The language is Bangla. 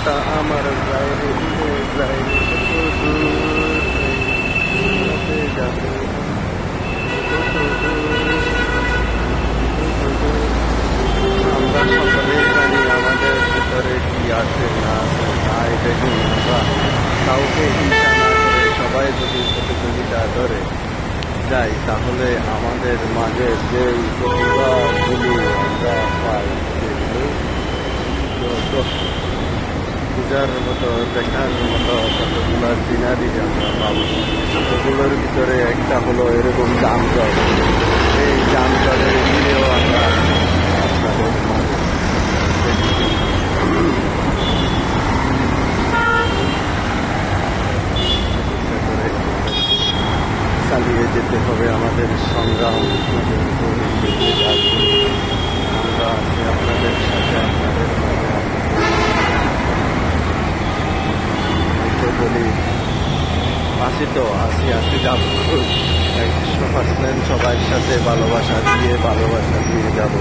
মনটা আমার যায় রে যায় রে কত দূর এই যাবে কত দূর। আমরা সকলেই জানি আমাদের ভিতরে কি আছে না আছে, তাই দেখুন আমরা কাউকে হিংসা না করে সবাই যদি প্রতিযোগিতা করে যাই তাহলে আমাদের মাঝে যে প্রতিভাগুলি আমরা পাই সেগুলো পূজার মতো দেখার মতো কতগুলো সিনারি আমরা পাবো। ওগুলোর ভিতরে একটা হলো এরকম যানজট। এই যানজটের দিনেও আমরা আপনাদের মাঝে চালিয়ে যেতে হবে আমাদের সংগ্রাম। আমরা আছি আপনাদের সাথে, আপনাদের বলি আসি তো আসি যাবো 100% সবার সাথে ভালোবাসা দিয়ে যাব।